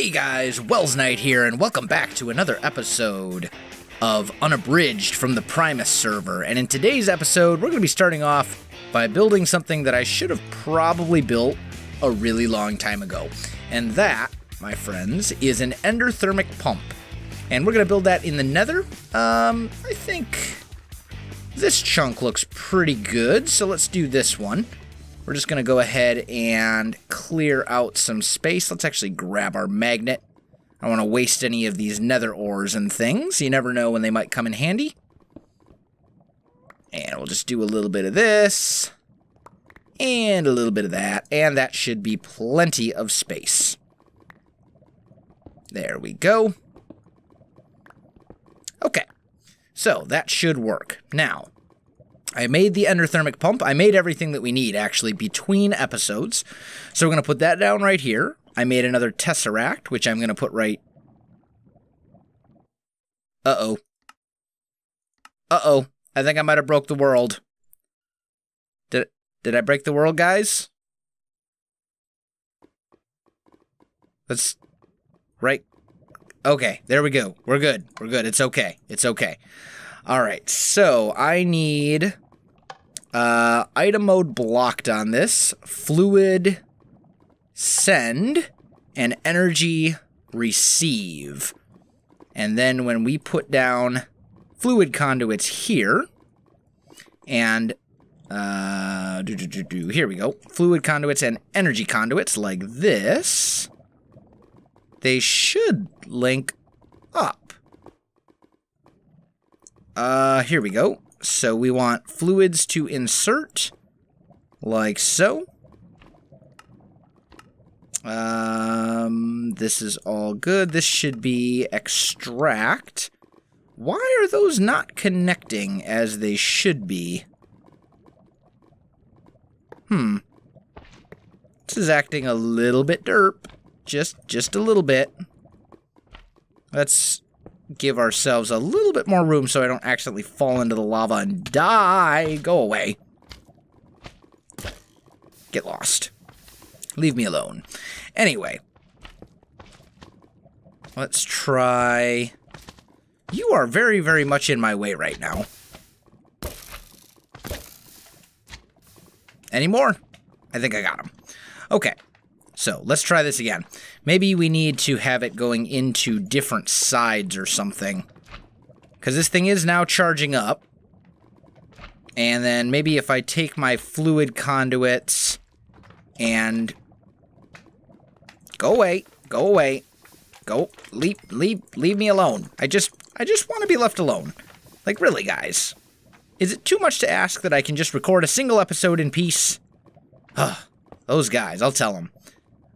Hey guys, Welsknight here, and welcome back to another episode of Unabridged from the Primus server. And in today's episode, we're going to be starting off by building something that I should have probably built a really long time ago. And that, my friends, is an Endothermic Pump. And we're going to build that in the Nether. I think this chunk looks pretty good, so let's do this one. We're just going to go ahead and clear out some space. Let's actually grab our magnet. I don't want to waste any of these nether ores and things. You never know when they might come in handy. And we'll just do a little bit of this. And a little bit of that. And that should be plenty of space. There we go. Okay. So that should work. Now, I made the endothermic pump. I made everything that we need, actually, between episodes. So we're going to put that down right here. I made another tesseract, which I'm going to put right... Uh-oh. Uh-oh. I think I might have broke the world. Did I break the world, guys? Let's... Right? Okay, there we go. We're good. We're good. It's okay. It's okay. Alright, so I need... item mode blocked on this, fluid send, and energy receive. And then when we put down fluid conduits here, and here we go, fluid conduits and energy conduits like this, they should link up. Here we go. So we want fluids to insert, like so. This is all good. This should be extract. Why are those not connecting as they should be? This is acting a little bit derp. Just a little bit. Let's give ourselves a little bit more room so I don't accidentally fall into the lava and die. Go away. Get lost. Leave me alone. Anyway. Let's try... You are very, very much in my way right now. Any more? I think I got them. Okay. So, let's try this again. Maybe we need to have it going into different sides or something. Because this thing is now charging up. And then maybe if I take my fluid conduits and... Go away. Go away. Go. Leave me alone. I just want to be left alone. Like, really, guys? Is it too much to ask that I can just record a single episode in peace? Ugh. Those guys, I'll tell them.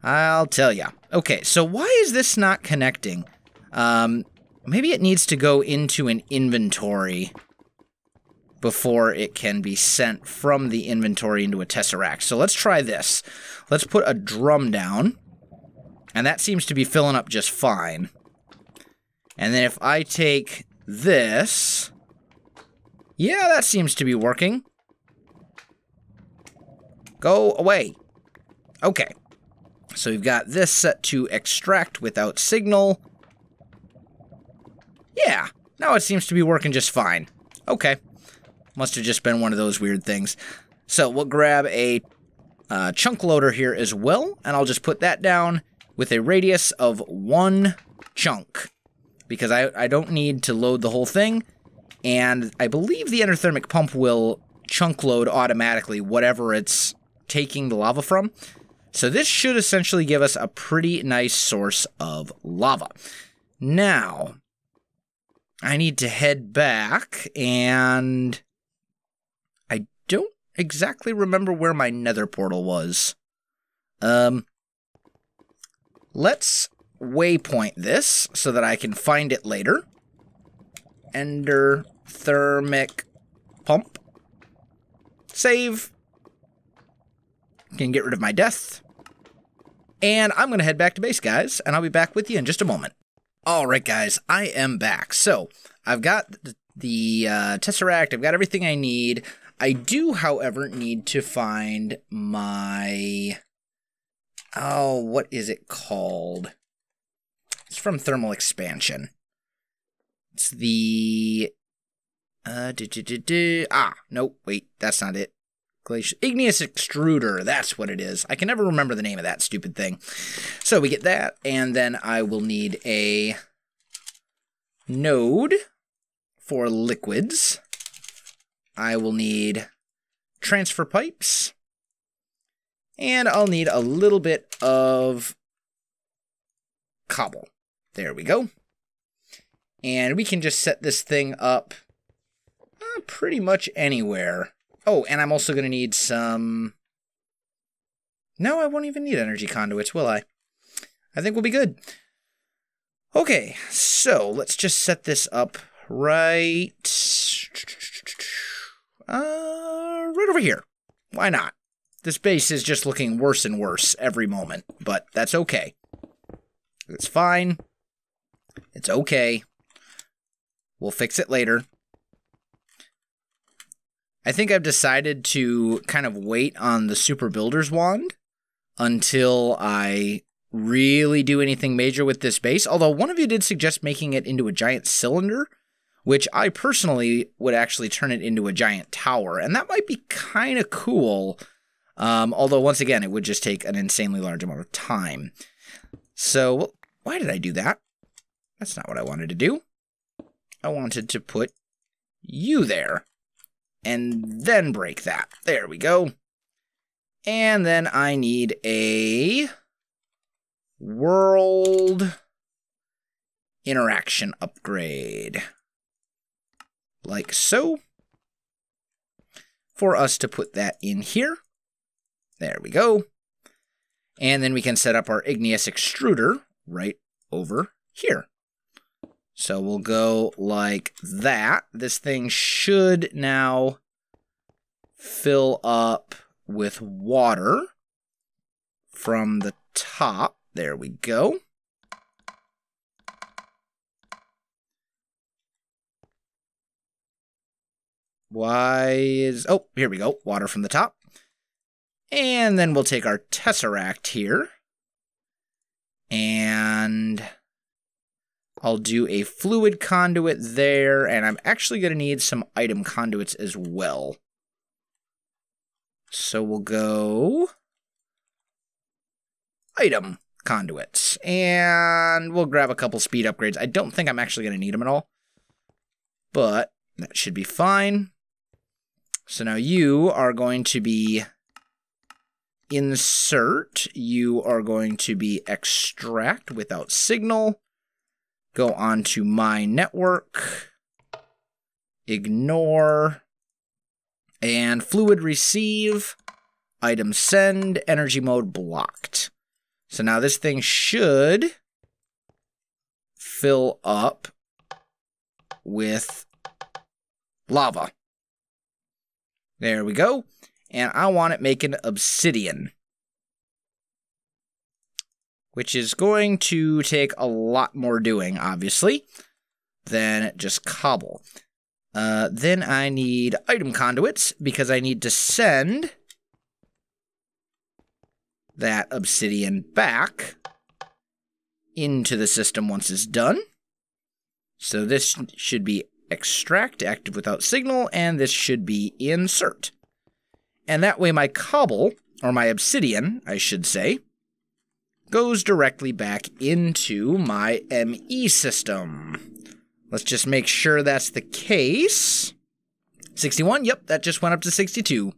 I'll tell ya. Okay, so why is this not connecting? Maybe it needs to go into an inventory before it can be sent from the inventory into a tesseract. So let's try this. Let's put a drum down, and that seems to be filling up just fine. And then if I take this... Yeah, that seems to be working. Go away. Okay. So we've got this set to extract without signal. Yeah, now it seems to be working just fine. Okay. Must have just been one of those weird things. So we'll grab a chunk loader here as well, and I'll just put that down with a radius of 1 chunk. Because I don't need to load the whole thing, and I believe the endothermic pump will chunk load automatically whatever it's taking the lava from. So this should essentially give us a pretty nice source of lava. Now, I need to head back, and I don't exactly remember where my nether portal was. Let's waypoint this so that I can find it later. Endothermic pump. Save. Can get rid of my death. And I'm going to head back to base, guys, and I'll be back with you in just a moment. Alright, guys, I am back. So, I've got the tesseract, I've got everything I need. I do, however, need to find my... Oh, what is it called? It's from thermal expansion. It's the... nope, wait, that's not it. Igneous extruder, that's what it is. I can never remember the name of that stupid thing. So we get that, and then I will need a node for liquids. I will need transfer pipes, and I'll need a little bit of cobble. There we go. And we can just set this thing up pretty much anywhere. Oh, and I'm also going to need some... No, I won't even need energy conduits, will I? I think we'll be good. Okay, so let's just set this up right over here. Why not? This base is just looking worse and worse every moment, but that's okay. It's fine. It's okay. We'll fix it later. I think I've decided to kind of wait on the Super Builder's Wand until I really do anything major with this base. Although one of you did suggest making it into a giant cylinder, which I personally would actually turn it into a giant tower. And that might be kind of cool. Although, once again, it would just take an insanely large amount of time. So, why did I do that? That's not what I wanted to do. I wanted to put you there. And then break that. There we go. And then I need a world interaction upgrade. Like so. For us to put that in here. There we go. And then we can set up our igneous extruder right over here. So we'll go like that. This thing should now fill up with water from the top. There we go. Oh, here we go. Water from the top. And then we'll take our tesseract here. And I'll do a fluid conduit there, and I'm actually going to need some item conduits as well. So we'll go item conduits, and we'll grab a couple speed upgrades. I don't think I'm actually going to need them at all, but that should be fine. So now you are going to be insert, you are going to be extract without signal. Go on to my network, ignore, and fluid receive, item send, energy mode blocked. So now this thing should fill up with lava. There we go. And I want it making obsidian, which is going to take a lot more doing, obviously, than just cobble. Then I need item conduits, because I need to send that obsidian back into the system once it's done. So this should be extract, active without signal, and this should be insert. And that way my cobble, or my obsidian, I should say, goes directly back into my ME system. Let's just make sure that's the case. 61, yep, that just went up to 62.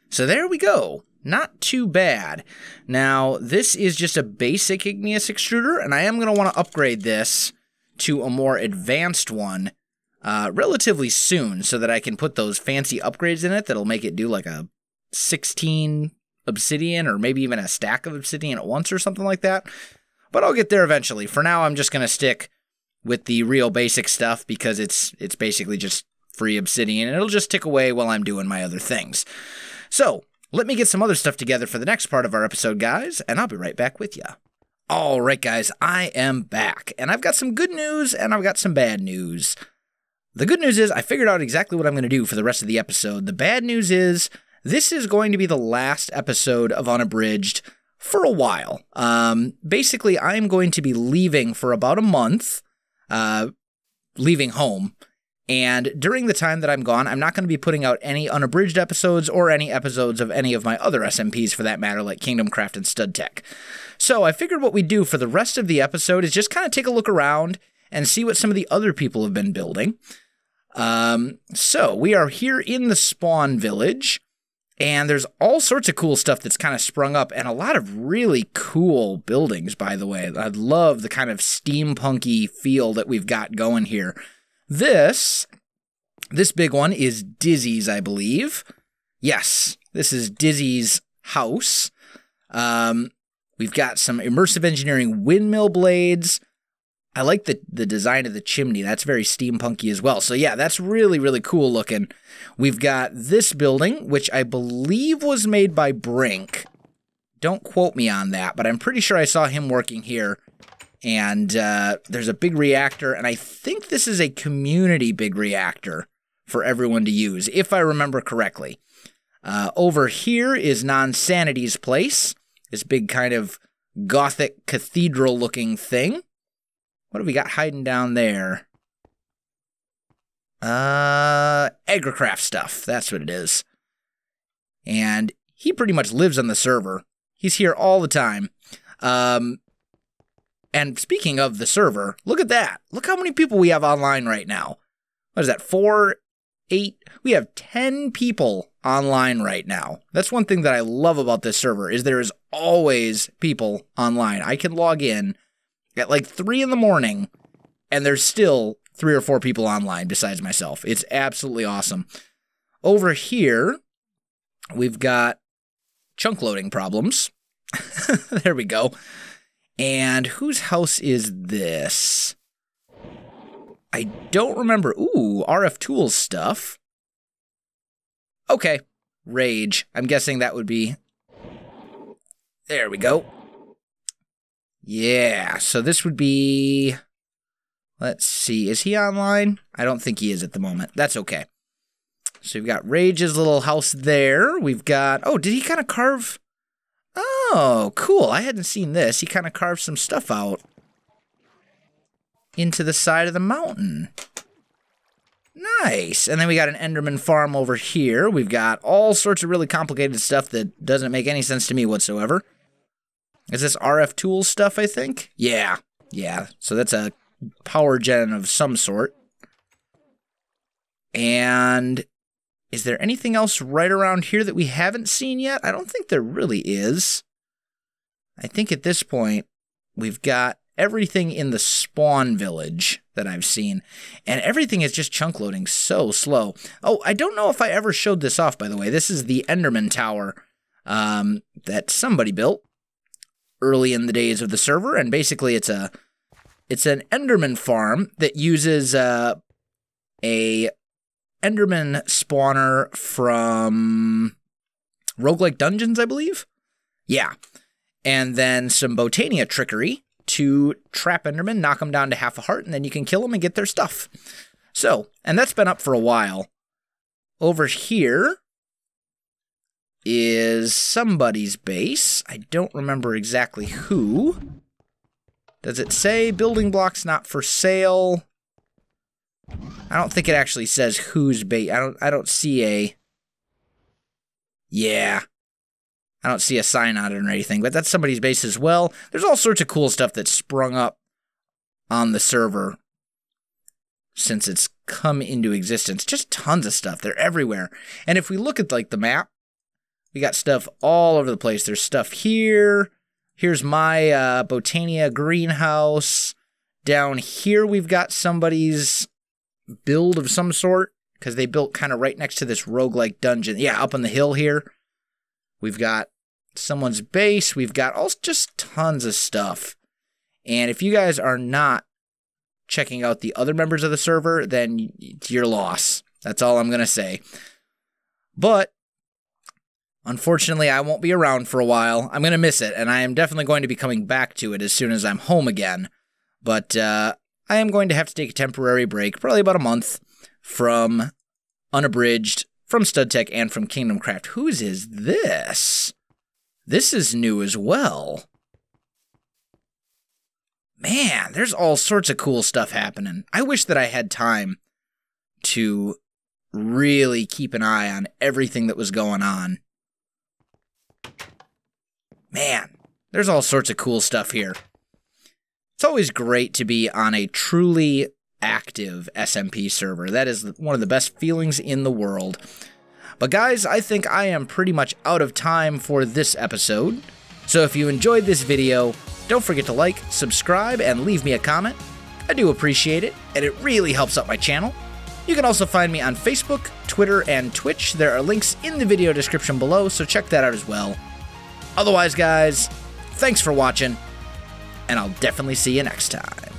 So there we go. Not too bad. Now, this is just a basic igneous extruder, and I am going to want to upgrade this to a more advanced one relatively soon, so that I can put those fancy upgrades in it that'll make it do like a 16 obsidian, or maybe even a stack of obsidian at once or something like that. But I'll get there eventually. For now, I'm just going to stick with the real basic stuff, because it's basically just free obsidian, and it'll just tick away while I'm doing my other things. So, let me get some other stuff together for the next part of our episode, guys, and I'll be right back with you. Alright, guys, I am back, and I've got some good news, and I've got some bad news. The good news is I figured out exactly what I'm going to do for the rest of the episode. The bad news is this is going to be the last episode of Unabridged for a while. Basically, I'm going to be leaving for about a month, leaving home. And during the time that I'm gone, I'm not going to be putting out any unabridged episodes or any episodes of any of my other SMPs for that matter, like Kingdom Craft and Stud Tech. So I figured what we do for the rest of the episode is just kind of take a look around and see what some of the other people have been building. So we are here in the spawn village, and there's all sorts of cool stuff that's kind of sprung up, and a lot of really cool buildings, by the way. I love the kind of steampunky feel that we've got going here. This big one is Dizzy's, I believe. Yes, this is Dizzy's house. We've got some immersive engineering windmill blades. I like the design of the chimney. That's very steampunky as well. So yeah, that's really, really cool looking. We've got this building, which I believe was made by Brink. Don't quote me on that, but I'm pretty sure I saw him working here. And there's a big reactor, and I think this is a community big reactor for everyone to use, if I remember correctly. Over here is Non-Sanity's place, this big kind of gothic cathedral-looking thing. What do we got hiding down there? Agricraft stuff, that's what it is. And he pretty much lives on the server. He's here all the time. And speaking of the server, look at that. Look how many people we have online right now. What is that, 4, 8? We have 10 people online right now. That's one thing that I love about this server, is there is always people online. I can log in at like 3 in the morning, and there's still 3 or 4 people online besides myself. It's absolutely awesome. Over here, we've got chunk loading problems. There we go. And whose house is this? I don't remember. Ooh, RF Tools stuff. Okay, Rage. I'm guessing that would be... There we go. Yeah, so this would be... Let's see, is he online? I don't think he is at the moment. That's okay. So we've got Rage's little house there. We've got... Oh, did he kind of carve... Oh, cool. I hadn't seen this. He kind of carved some stuff out into the side of the mountain. Nice. And then we got an Enderman Farm over here. We've got all sorts of really complicated stuff that doesn't make any sense to me whatsoever. Is this RF Tools stuff, I think? Yeah. Yeah. So that's a power gen of some sort. And... is there anything else right around here that we haven't seen yet? I don't think there really is. I think at this point, we've got everything in the spawn village that I've seen. And everything is just chunk loading so slow. Oh, I don't know if I ever showed this off, by the way. This is the Enderman Tower that somebody built early in the days of the server. And basically, it's an Enderman farm that uses a Enderman spawner from Roguelike Dungeons, I believe? Yeah. And then some Botania trickery to trap Enderman, knock them down to half a heart, and then you can kill them and get their stuff. So, and that's been up for a while. Over here is somebody's base. I don't remember exactly who. Does it say building blocks not for sale? I don't think it actually says whose base. I don't see a... Yeah. I don't see a sign on it or anything, but that's somebody's base as well. There's all sorts of cool stuff that's sprung up on the server since it's come into existence. Just tons of stuff. They're everywhere. And if we look at like the map, we got stuff all over the place. There's stuff here. Here's my Botania greenhouse. Down here we've got somebody's build of some sort, because they built kind of right next to this roguelike dungeon. Yeah, up on the hill here. We've got someone's base. We've got all just tons of stuff. And if you guys are not checking out the other members of the server, then it's your loss. That's all I'm going to say. But unfortunately, I won't be around for a while. I'm going to miss it, and I am definitely going to be coming back to it as soon as I'm home again. But I am going to have to take a temporary break, probably about a month, from Unabridged, from Stud Tech, and from Kingdom Craft. Whose is this? This is new as well. Man, there's all sorts of cool stuff happening. I wish that I had time to really keep an eye on everything that was going on. Man, there's all sorts of cool stuff here. It's always great to be on a truly active SMP server. That is one of the best feelings in the world. But guys, I think I am pretty much out of time for this episode. So if you enjoyed this video, don't forget to like, subscribe, and leave me a comment. I do appreciate it, and it really helps out my channel. You can also find me on Facebook, Twitter, and Twitch. There are links in the video description below, so check that out as well. Otherwise, guys, thanks for watching, and I'll definitely see you next time.